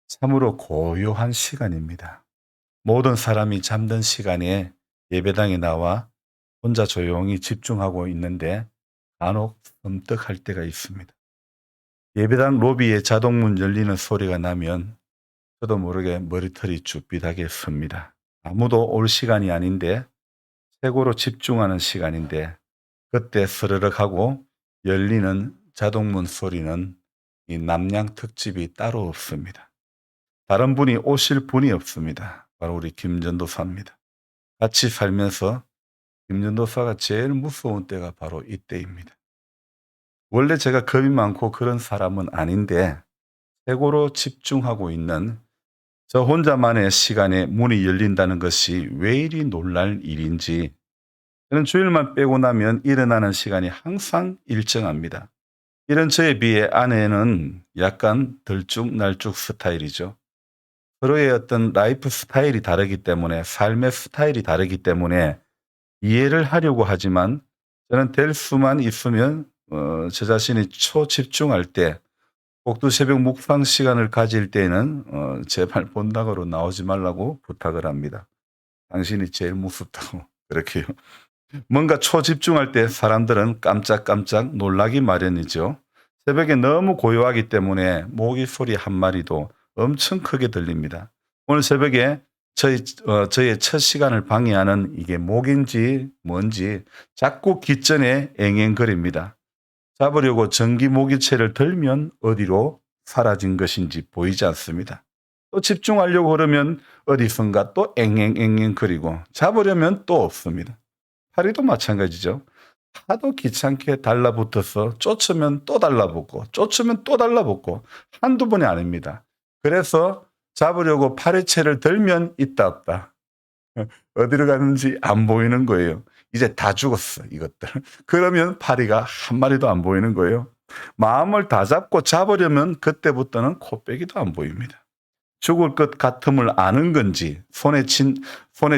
참으로 고요한 시간입니다. 모든 사람이 잠든 시간에 예배당에 나와 혼자 조용히 집중하고 있는데 간혹 섬뜩할 때가 있습니다. 예배당 로비에 자동문 열리는 소리가 나면 저도 모르게 머리털이 쭈삣하게 섭니다. 아무도 올 시간이 아닌데 최고로 집중하는 시간인데 그때 스르륵 하고 열리는 자동문 소리는 이 남양 특집이 따로 없습니다. 다른 분이 오실 분이 없습니다. 바로 우리 김전도사입니다. 같이 살면서 김전도사가 제일 무서운 때가 바로 이때입니다. 원래 제가 겁이 많고 그런 사람은 아닌데 최고로 집중하고 있는 저 혼자만의 시간에 문이 열린다는 것이 왜 이리 놀랄 일인지 저는 주일만 빼고 나면 일어나는 시간이 항상 일정합니다. 이런 저에 비해 아내는 약간 들쭉날쭉 스타일이죠. 서로의 어떤 라이프 스타일이 다르기 때문에 삶의 스타일이 다르기 때문에 이해를 하려고 하지만 저는 될 수만 있으면 저 자신이 초집중할 때 꼭두 새벽 묵상 시간을 가질 때는 제발 본당으로 나오지 말라고 부탁을 합니다. 당신이 제일 무섭다고 그렇게요. 뭔가 초집중할 때 사람들은 깜짝깜짝 놀라기 마련이죠. 새벽에 너무 고요하기 때문에 모기 소리 한 마리도 엄청 크게 들립니다. 오늘 새벽에 저의 첫 시간을 방해하는 이게 모기인지 뭔지 자꾸 귓전에 앵앵거립니다. 잡으려고 전기 모기채를 들면 어디로 사라진 것인지 보이지 않습니다. 또 집중하려고 그러면 어디선가 또 앵앵앵앵거리고 잡으려면 또 없습니다. 파리도 마찬가지죠. 하도 귀찮게 달라붙어서 쫓으면 또 달라붙고 쫓으면 또 달라붙고 한두 번이 아닙니다. 그래서 잡으려고 파리채를 들면 있다 없다. 어디로 가는지 안 보이는 거예요. 이제 다 죽었어 이것들. 그러면 파리가 한 마리도 안 보이는 거예요. 마음을 다 잡고 잡으려면 그때부터는 코빼기도 안 보입니다. 죽을 것 같음을 아는 건지 손에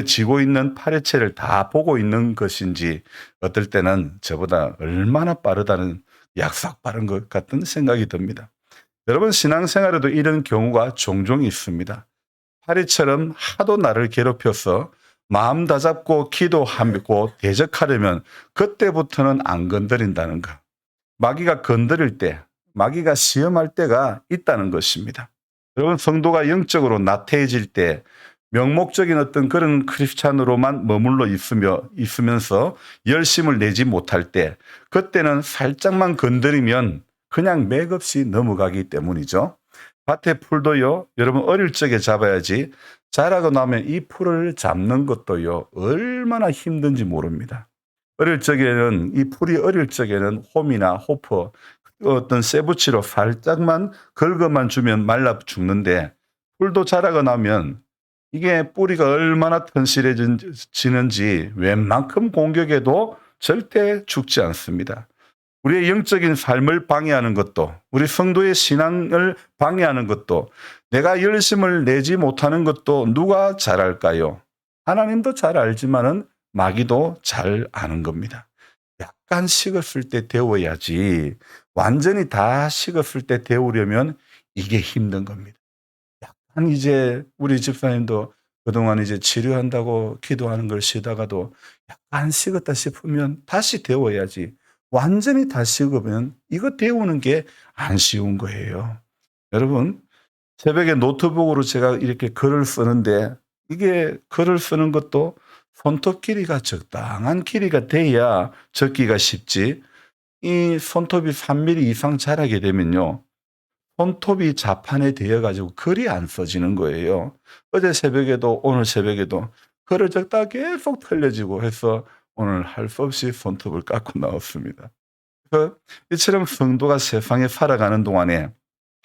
쥐고 있는 파리채를 다 보고 있는 것인지 어떨 때는 저보다 얼마나 빠르다는 약삭 빠른 것 같은 생각이 듭니다. 여러분 신앙생활에도 이런 경우가 종종 있습니다. 파리처럼 하도 나를 괴롭혀서 마음 다잡고 기도하고 대적하려면 그때부터는 안 건드린다는 것. 마귀가 건드릴 때, 마귀가 시험할 때가 있다는 것입니다. 여러분 성도가 영적으로 나태해질 때 명목적인 어떤 그런 크리스찬으로만 머물러 있으면서 열심을 내지 못할 때 그때는 살짝만 건드리면 그냥 맥없이 넘어가기 때문이죠. 밭에 풀도요, 여러분 어릴 적에 잡아야지 자라고 나면 이 풀을 잡는 것도요, 얼마나 힘든지 모릅니다. 어릴 적에는, 이 풀이 어릴 적에는 홈이나 호퍼, 어떤 쇠붙이로 살짝만 긁어만 주면 말라 죽는데, 풀도 자라고 나면 이게 뿌리가 얼마나 튼실해지는지 웬만큼 공격해도 절대 죽지 않습니다. 우리의 영적인 삶을 방해하는 것도, 우리 성도의 신앙을 방해하는 것도, 내가 열심을 내지 못하는 것도 누가 잘 알까요? 하나님도 잘 알지만은 마귀도 잘 아는 겁니다. 약간 식었을 때 데워야지 완전히 다 식었을 때 데우려면 이게 힘든 겁니다. 약간 이제 우리 집사님도 그동안 이제 치료한다고 기도하는 걸 쉬다가도 약간 식었다 싶으면 다시 데워야지 완전히 다 식으면 이거 데우는 게 안 쉬운 거예요. 여러분, 새벽에 노트북으로 제가 이렇게 글을 쓰는데 이게 글을 쓰는 것도 손톱 길이가 적당한 길이가 돼야 적기가 쉽지. 이 손톱이 3mm 이상 자라게 되면요. 손톱이 자판에 되어 가지고 글이 안 써지는 거예요. 어제 새벽에도 오늘 새벽에도 글을 적다가 계속 틀려지고 해서 오늘 할 수 없이 손톱을 깎고 나왔습니다. 그래서 이처럼 성도가 세상에 살아가는 동안에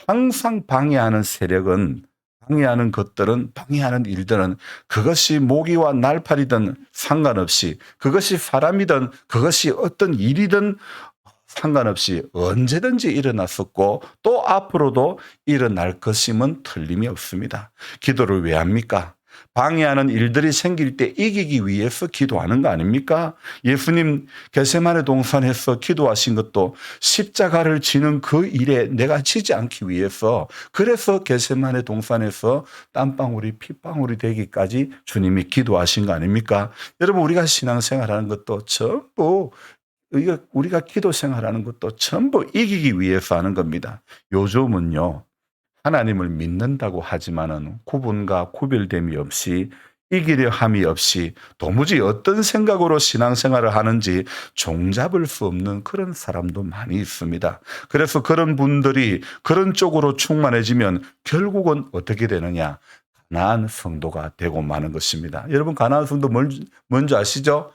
항상 방해하는 세력은, 방해하는 것들은, 방해하는 일들은 그것이 모기와 날파리든 상관없이, 그것이 사람이든 그것이 어떤 일이든 상관없이 언제든지 일어났었고 또 앞으로도 일어날 것임은 틀림이 없습니다. 기도를 왜 합니까? 방해하는 일들이 생길 때 이기기 위해서 기도하는 거 아닙니까? 예수님 겟세마네 동산에서 기도하신 것도 십자가를 지는 그 일에 내가 지지 않기 위해서, 그래서 겟세마네 동산에서 땀방울이 핏방울이 되기까지 주님이 기도하신 거 아닙니까? 여러분, 우리가 신앙생활하는 것도 전부, 우리가 기도 생활하는 것도 전부 이기기 위해서 하는 겁니다. 요즘은요, 하나님을 믿는다고 하지만은 구분과 구별됨이 없이, 이기려 함이 없이 도무지 어떤 생각으로 신앙생활을 하는지 종잡을 수 없는 그런 사람도 많이 있습니다. 그래서 그런 분들이 그런 쪽으로 충만해지면 결국은 어떻게 되느냐? 가나안 성도가 되고 마는 것입니다. 여러분, 가나안 성도 뭔지 아시죠?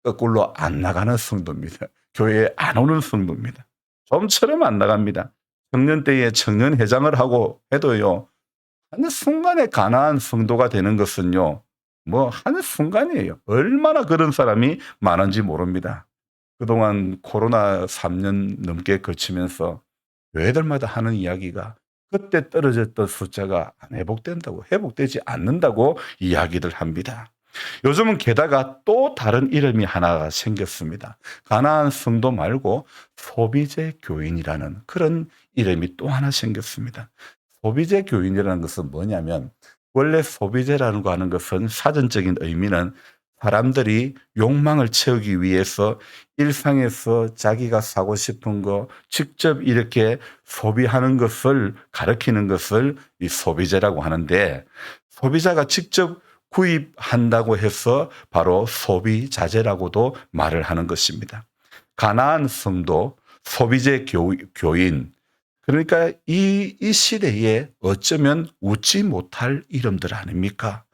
거꾸로 안 나가는 성도입니다. 교회에 안 오는 성도입니다. 좀처럼 안 나갑니다. 청년 때에 청년회장을 하고 해도요, 한순간에 가나안 성도가 되는 것은요, 뭐 한순간이에요. 얼마나 그런 사람이 많은지 모릅니다. 그동안 코로나 3년 넘게 거치면서 교회들마다 하는 이야기가, 그때 떨어졌던 숫자가 안 회복된다고, 회복되지 않는다고 이야기를 합니다. 요즘은 게다가 또 다른 이름이 하나가 생겼습니다. 가나안 성도 말고 소비재 교인이라는 그런 이름이 또 하나 생겼습니다. 소비재 교인이라는 것은 뭐냐면, 원래 소비재라는 거 하는 것은 사전적인 의미는 사람들이 욕망을 채우기 위해서 일상에서 자기가 사고 싶은 거 직접 이렇게 소비하는 것을 가리키는 것을 이 소비재라고 하는데, 소비자가 직접 구입한다고 해서 바로 소비자재라고도 말을 하는 것입니다. 가나안 성도, 소비재 교인, 그러니까 이 시대에 어쩌면 웃지 못할 이름들 아닙니까?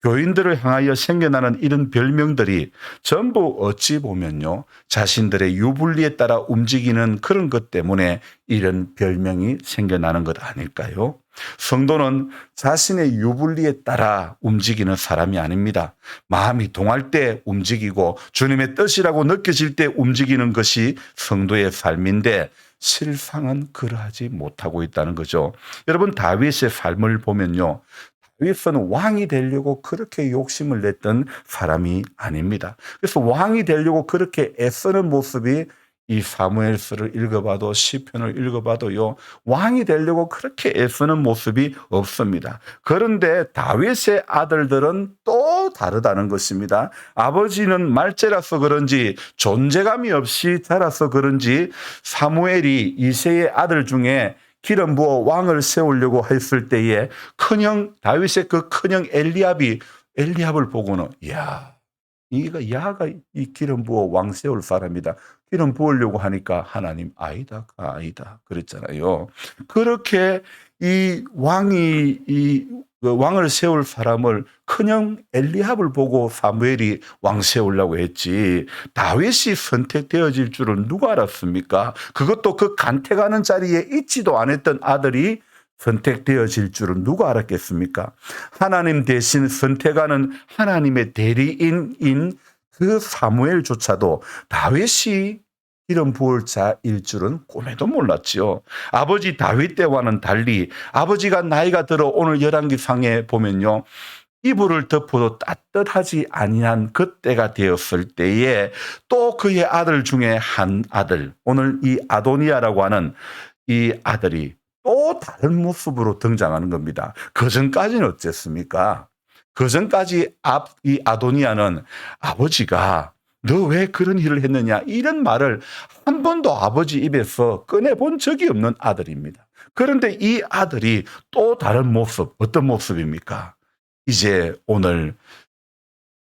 교인들을 향하여 생겨나는 이런 별명들이 전부 어찌 보면요, 자신들의 유불리에 따라 움직이는 그런 것 때문에 이런 별명이 생겨나는 것 아닐까요? 성도는 자신의 유불리에 따라 움직이는 사람이 아닙니다. 마음이 동할 때 움직이고 주님의 뜻이라고 느껴질 때 움직이는 것이 성도의 삶인데, 실상은 그러하지 못하고 있다는 거죠. 여러분, 다윗의 삶을 보면요, 다윗은 왕이 되려고 그렇게 욕심을 냈던 사람이 아닙니다. 그래서 왕이 되려고 그렇게 애쓰는 모습이, 이 사무엘서를 읽어봐도 시편을 읽어봐도요, 왕이 되려고 그렇게 애쓰는 모습이 없습니다. 그런데 다윗의 아들들은 또 다르다는 것입니다. 아버지는 말째라서 그런지, 존재감이 없이 자라서 그런지, 사무엘이 이새의 아들 중에 기름 부어 왕을 세우려고 했을 때에 다윗의 그 큰형 엘리압을 보고는, 야가 이 기름 부어 왕 세울 사람이다. 기름 부으려고 하니까 하나님 아니다 그랬잖아요. 그렇게 이 왕을 세울 사람을 큰형 엘리압을 보고 사무엘이 왕 세우려고 했지, 다윗이 선택되어질 줄은 누가 알았습니까? 그것도 그 간택하는 자리에 있지도 않았던 아들이 선택되어질 줄은 누가 알았겠습니까? 하나님 대신 선택하는 하나님의 대리인인 그 사무엘조차도 다윗이 기름 부을 자일 줄은 꿈에도 몰랐지요. 아버지 다윗 때와는 달리 아버지가 나이가 들어 오늘 열왕기상에 보면요, 이불을 덮어도 따뜻하지 아니한 그때가 되었을 때에 또 그의 아들 중에 한 아들, 오늘 이 아도니아라고 하는 이 아들이 또 다른 모습으로 등장하는 겁니다. 그전까지는 어땠습니까? 그전까지 이 아도니아는 아버지가 너 왜 그런 일을 했느냐, 이런 말을 한 번도 아버지 입에서 꺼내본 적이 없는 아들입니다. 그런데 이 아들이 또 다른 모습, 어떤 모습입니까? 이제 오늘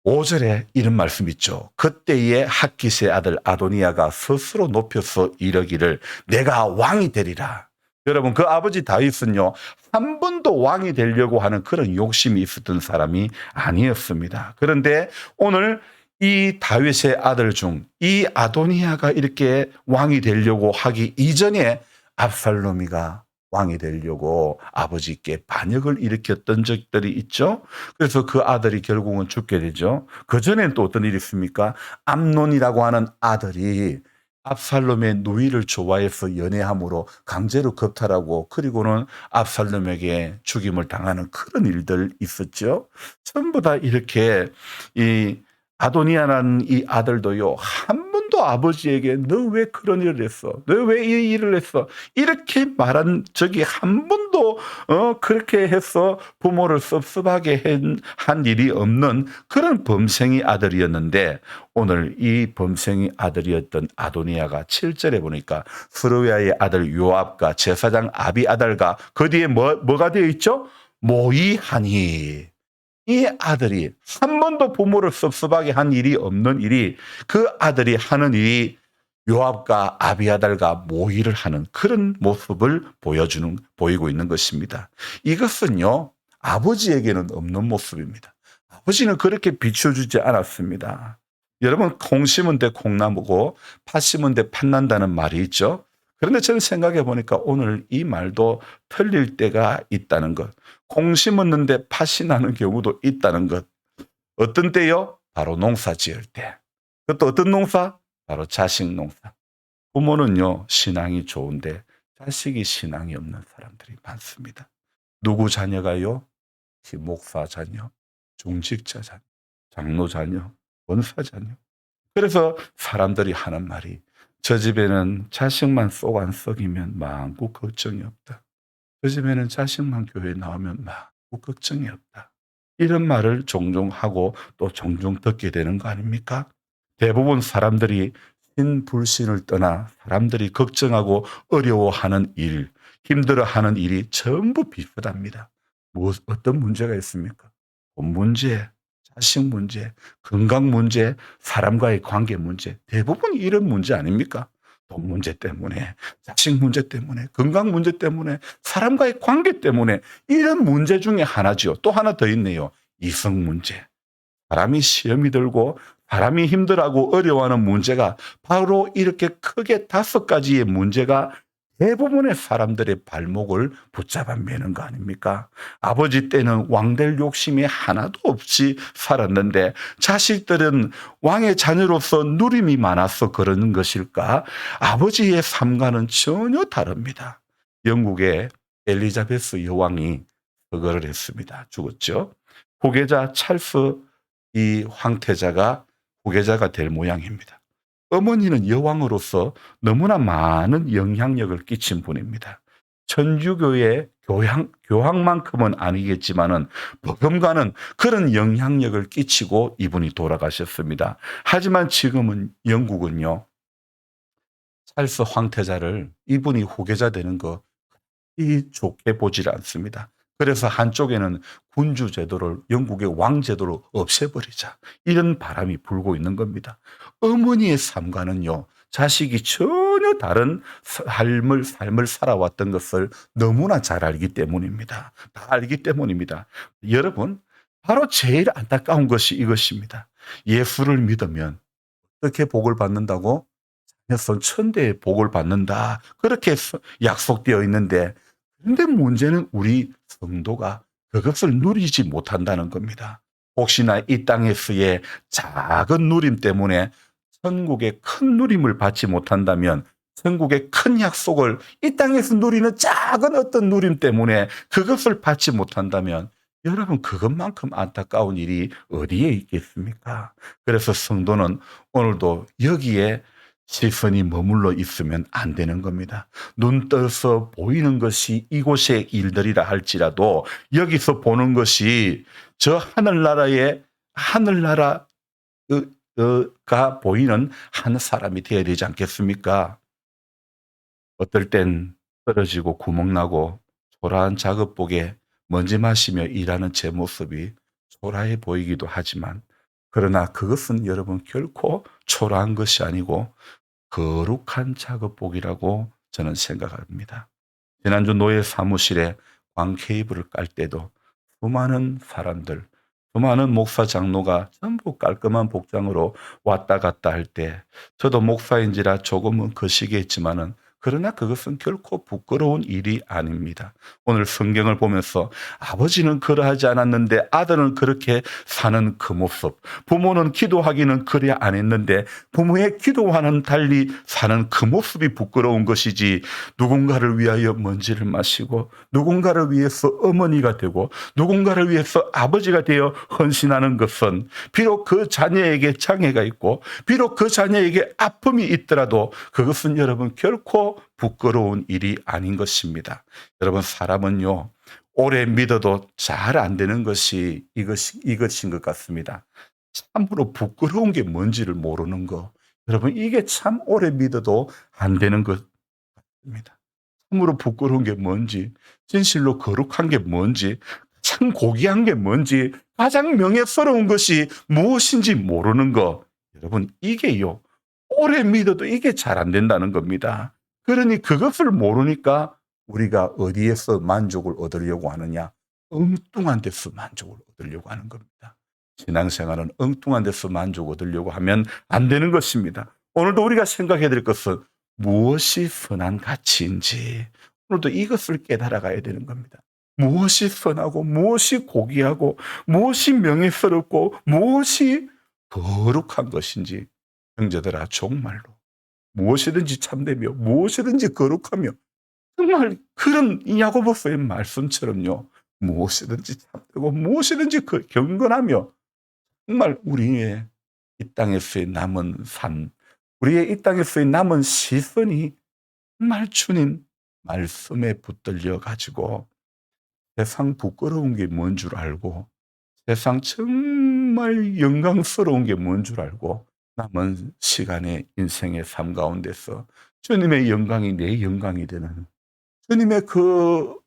5절에 이런 말씀 있죠. 그때의 학깃의 아들 아도니아가 스스로 높여서 이르기를 내가 왕이 되리라. 여러분, 그 아버지 다윗은요, 한 번도 왕이 되려고 하는 그런 욕심이 있었던 사람이 아니었습니다. 그런데 오늘 이 다윗의 아들 중 이 아도니아가 이렇게 왕이 되려고 하기 이전에 압살롬이가 왕이 되려고 아버지께 반역을 일으켰던 적들이 있죠. 그래서 그 아들이 결국은 죽게 되죠. 그전엔 또 어떤 일이 있습니까? 암논이라고 하는 아들이 압살롬의 누이를 좋아해서 연애함으로 강제로 겁탈하고 그리고는 압살롬에게 죽임을 당하는 그런 일들 있었죠. 전부 다 이렇게 이 아도니아라는 이 아들도요. 한 번도 아버지에게 너 왜 그런 일을 했어? 너 왜 이 일을 했어? 이렇게 말한 적이 한 번도 그렇게 해서 부모를 섭섭하게 한 일이 없는 그런 범생이 아들이었는데 오늘 이 범생이 아들이었던 아도니아가 7절에 보니까 스루야의 아들 요압과 제사장 아비아달과 그 뒤에 뭐가 되어 있죠? 모이하니. 이 아들이 한 번도 부모를 섭섭하게 한 일이 없는 일이 그 아들이 하는 일이 요압과 아비아달과 모의를 하는 그런 모습을 보이고 있는 것입니다. 이것은요, 아버지에게는 없는 모습입니다. 아버지는 그렇게 비춰주지 않았습니다. 여러분, 콩 심은 데 콩나무고 팥 심은 데 팥난다는 말이 있죠. 그런데 저는 생각해 보니까 오늘 이 말도 틀릴 때가 있다는 것. 콩 심었는데 팥이 나는 경우도 있다는 것. 어떤 때요? 바로 농사 지을 때. 그것도 어떤 농사? 바로 자식 농사. 부모는요, 신앙이 좋은데 자식이 신앙이 없는 사람들이 많습니다. 누구 자녀가요? 목사 자녀, 중직자 자녀, 장로 자녀, 원사 자녀. 그래서 사람들이 하는 말이 저 집에는 자식만 쏙 안 썩이면 마음고 걱정이 없다. 저 집에는 자식만 교회에 나오면 마음고 걱정이 없다. 이런 말을 종종 하고 또 종종 듣게 되는 거 아닙니까? 대부분 사람들이 신불신을 떠나 사람들이 걱정하고 어려워하는 일, 힘들어하는 일이 전부 비슷합니다. 어떤 문제가 있습니까? 돈 문제, 자식 문제, 건강 문제, 사람과의 관계 문제, 대부분 이런 문제 아닙니까? 돈 문제 때문에, 자식 문제 때문에, 건강 문제 때문에, 사람과의 관계 때문에 이런 문제 중에 하나죠. 또 하나 더 있네요. 이성 문제. 사람이 시험이 들고 사람이 힘들어하고 어려워하는 문제가 바로 이렇게 크게 5가지의 문제가 대부분의 사람들의 발목을 붙잡아 매는 거 아닙니까? 아버지 때는 왕될 욕심이 하나도 없이 살았는데 자식들은 왕의 자녀로서 누림이 많아서 그러는 것일까? 아버지의 삶과는 전혀 다릅니다. 영국의 엘리자베스 여왕이 서거를 했습니다. 죽었죠. 후계자 찰스 이 황태자가 후계자가 될 모양입니다. 어머니는 여왕으로서 너무나 많은 영향력을 끼친 분입니다. 천주교의 교황만큼은 아니겠지만은 버금가는 그런 영향력을 끼치고 이분이 돌아가셨습니다. 하지만 지금은 영국은요, 찰스 황태자를 이분이 후계자 되는 거 이 좋게 보질 않습니다. 그래서 한쪽에는 군주 제도를 영국의 왕 제도로 없애버리자 이런 바람이 불고 있는 겁니다. 어머니의 삶과는요, 자식이 전혀 다른 삶을 살아왔던 것을 너무나 잘 알기 때문입니다. 다 알기 때문입니다. 여러분, 바로 제일 안타까운 것이 이것입니다. 예수를 믿으면 어떻게 복을 받는다고? 자녀손 천대의 복을 받는다. 그렇게 약속되어 있는데 근데 문제는 우리 성도가 그것을 누리지 못한다는 겁니다. 혹시나 이 땅에서의 작은 누림 때문에 천국의 큰 누림을 받지 못한다면 천국의 큰 약속을 이 땅에서 누리는 작은 어떤 누림 때문에 그것을 받지 못한다면 여러분 그것만큼 안타까운 일이 어디에 있겠습니까? 그래서 성도는 오늘도 여기에 시선이 머물러 있으면 안 되는 겁니다. 눈 떠서 보이는 것이 이곳의 일들이라 할지라도 여기서 보는 것이 저 하늘나라가 보이는 한 사람이 되어야 되지 않겠습니까? 어떨 땐 떨어지고 구멍나고 초라한 작업복에 먼지 마시며 일하는 제 모습이 초라해 보이기도 하지만 그러나 그것은 여러분 결코 초라한 것이 아니고 거룩한 작업복이라고 저는 생각합니다. 지난주 노예 사무실에 광 케이블을 깔 때도 수많은 사람들, 수많은 목사 장로가 전부 깔끔한 복장으로 왔다 갔다 할 때 저도 목사인지라 조금은 거시기했지만은 그러나 그것은 결코 부끄러운 일이 아닙니다. 오늘 성경을 보면서 아버지는 그러하지 않았는데 아들은 그렇게 사는 그 모습, 부모는 기도하기는 그래 안 했는데 부모의 기도와는 달리 사는 그 모습이 부끄러운 것이지, 누군가를 위하여 먼지를 마시고 누군가를 위해서 어머니가 되고 누군가를 위해서 아버지가 되어 헌신하는 것은 비록 그 자녀에게 장애가 있고 비록 그 자녀에게 아픔이 있더라도 그것은 여러분 결코 부끄러운 일이 아닌 것입니다. 여러분, 사람은요, 오래 믿어도 잘 안 되는 것이 이것인 것 같습니다. 참으로 부끄러운 게 뭔지를 모르는 거. 여러분, 이게 참 오래 믿어도 안 되는 것입니다. 참으로 부끄러운 게 뭔지, 진실로 거룩한 게 뭔지, 참 고귀한 게 뭔지, 가장 명예스러운 것이 무엇인지 모르는 거. 여러분, 이게요, 오래 믿어도 이게 잘 안 된다는 겁니다. 그러니 그것을 모르니까 우리가 어디에서 만족을 얻으려고 하느냐? 엉뚱한 데서 만족을 얻으려고 하는 겁니다. 신앙생활은 엉뚱한 데서 만족 얻으려고 하면 안 되는 것입니다. 오늘도 우리가 생각해야 될 것은 무엇이 선한 가치인지, 오늘도 이것을 깨달아 가야 되는 겁니다. 무엇이 선하고 무엇이 고귀하고 무엇이 명예스럽고 무엇이 거룩한 것인지, 형제들아, 정말로 무엇이든지 참되며 무엇이든지 거룩하며, 정말 그런 야고보서의 말씀처럼요, 무엇이든지 참되고 무엇이든지 경건하며, 정말 우리의 이 땅에서의 남은 삶, 우리의 이 땅에서의 남은 시선이 정말 주님 말씀에 붙들려 가지고 세상 부끄러운 게 뭔 줄 알고 세상 정말 영광스러운 게 뭔 줄 알고 남은 시간의 인생의 삶 가운데서 주님의 영광이 내 영광이 되는, 주님의 그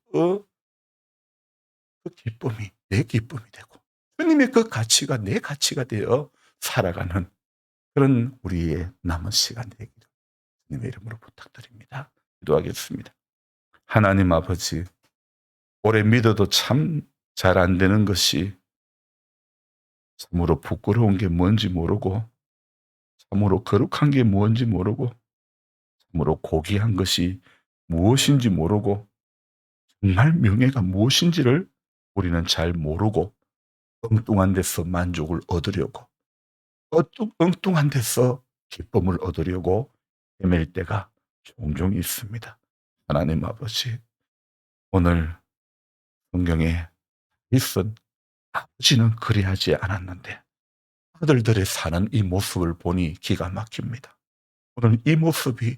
기쁨이 내 기쁨이 되고 주님의 그 가치가 내 가치가 되어 살아가는 그런 우리의 남은 시간 되기를 주님의 이름으로 부탁드립니다. 기도하겠습니다. 하나님 아버지, 오래 믿어도 참 잘 안 되는 것이 참으로 부끄러운 게 뭔지 모르고 참으로 거룩한 게 뭔지 모르고 참으로 고귀한 것이 무엇인지 모르고 정말 명예가 무엇인지를 우리는 잘 모르고 엉뚱한 데서 만족을 얻으려고 엉뚱한 데서 기쁨을 얻으려고 헤맬 때가 종종 있습니다. 하나님 아버지, 오늘 성경에 있은 아버지는 그리하지 않았는데 아들들의 사는 이 모습을 보니 기가 막힙니다. 오늘 이 모습이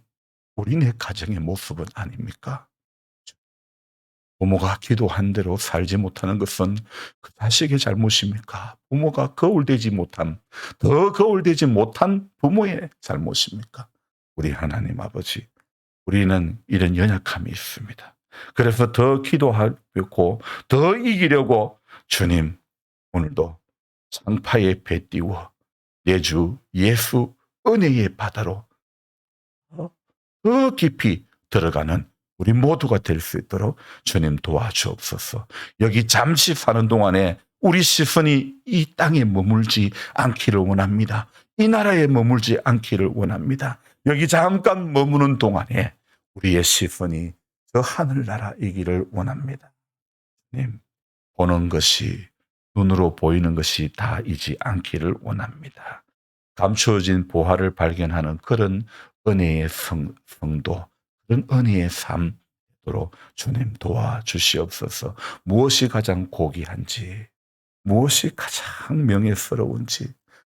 우리네 가정의 모습은 아닙니까? 부모가 기도한 대로 살지 못하는 것은 그 자식의 잘못입니까? 부모가 거울되지 못한, 더 거울되지 못한 부모의 잘못입니까? 우리 하나님 아버지, 우리는 이런 연약함이 있습니다. 그래서 더 기도하고 더 이기려고 주님, 오늘도 상파에 배 띄워 내 주 예수 은혜의 바다로 더 깊이 들어가는 우리 모두가 될 수 있도록 주님 도와주옵소서. 여기 잠시 사는 동안에 우리 시선이 이 땅에 머물지 않기를 원합니다. 이 나라에 머물지 않기를 원합니다. 여기 잠깐 머무는 동안에 우리의 시선이 저 하늘나라이기를 원합니다. 주님, 보는 것이, 눈으로 보이는 것이 다이지 않기를 원합니다. 감추어진 보화를 발견하는 그런 은혜의 성도, 그런 은혜의 삶도록 주님 도와주시옵소서. 무엇이 가장 고귀한지, 무엇이 가장 명예스러운지,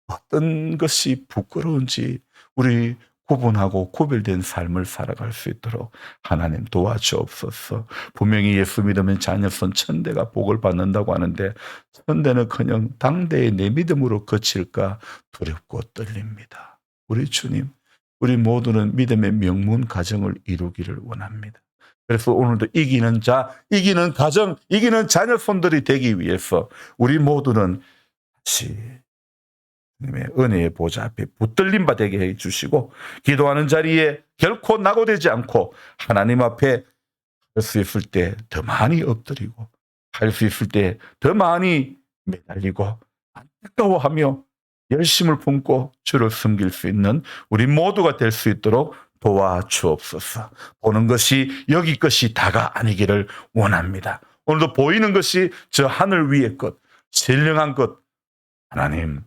어떤 것이 부끄러운지 우리 구분하고 구별된 삶을 살아갈 수 있도록 하나님 도와주옵소서. 분명히 예수 믿으면 자녀선 천대가 복을 받는다고 하는데 천대는커녕 당대의 내 믿음으로 그칠까 두렵고 떨립니다. 우리 주님, 우리 모두는 믿음의 명문 가정을 이루기를 원합니다. 그래서 오늘도 이기는 자, 이기는 가정, 이기는 자녀손들이 되기 위해서 우리 모두는 다시 주님의 은혜의 보좌 앞에 붙들림 바 되게 해주시고, 기도하는 자리에 결코 낙오되지 않고 하나님 앞에 할 수 있을 때 더 많이 엎드리고 할 수 있을 때 더 많이 매달리고 안타까워하며 열심을 품고 주를 섬길 수 있는 우리 모두가 될 수 있도록 도와주옵소서. 보는 것이 여기 것이 다가 아니기를 원합니다. 오늘도 보이는 것이 저 하늘 위의 것, 신령한 것, 하나님,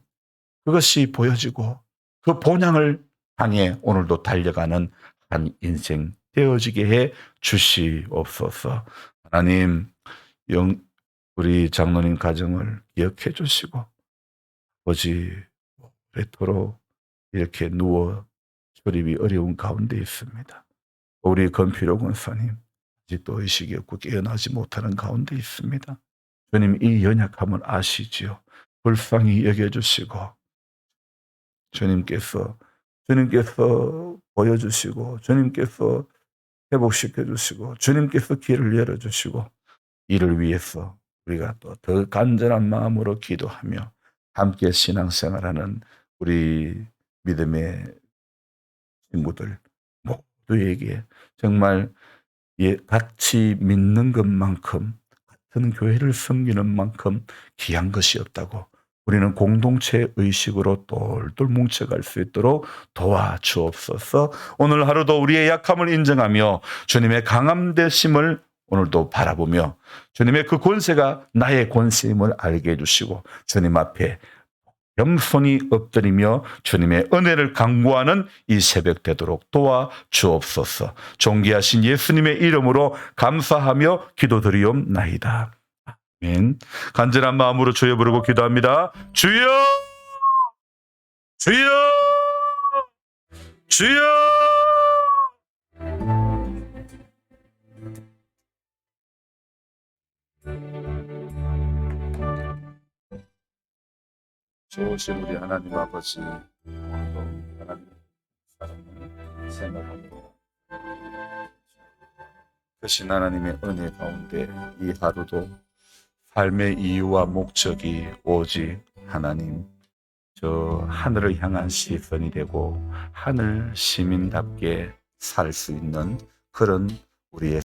그것이 보여지고 그 본향을 향해 오늘도 달려가는 한 인생 되어지게 해 주시옵소서. 하나님, 우리 장로님 가정을 기억해 주시고, 아버지, 오래도록 이렇게 누워 조립이 어려운 가운데 있습니다. 우리 건필호 권사님, 아직도 의식이 없고 깨어나지 못하는 가운데 있습니다. 주님, 이 연약함을 아시지요. 불쌍히 여겨주시고, 주님께서 보여주시고, 주님께서 회복시켜 주시고, 주님께서 길을 열어주시고, 이를 위해서 우리가 또 더 간절한 마음으로 기도하며 함께 신앙생활하는 우리 믿음의 친구들 모두에게 정말 같이 믿는 것만큼, 같은 교회를 섬기는 만큼 귀한 것이 없다고, 우리는 공동체 의식으로 똘똘 뭉쳐갈 수 있도록 도와주옵소서. 오늘 하루도 우리의 약함을 인정하며 주님의 강함 되심을 오늘도 바라보며 주님의 그 권세가 나의 권세임을 알게 해주시고, 주님 앞에 겸손히 엎드리며 주님의 은혜를 강구하는 이 새벽 되도록 도와주옵소서. 존귀하신 예수님의 이름으로 감사하며 기도드리옵나이다. 아멘. 간절한 마음으로 주여 부르고 기도합니다. 주여! 주여! 주여! 좋으신 우리 하나님 아버지, 오늘도 하나님 사랑을 생각합니다. 크신 하나님의 은혜 가운데 이 하루도 삶의 이유와 목적이 오직 하나님, 저 하늘을 향한 시선이 되고 하늘 시민답게 살 수 있는 그런 우리의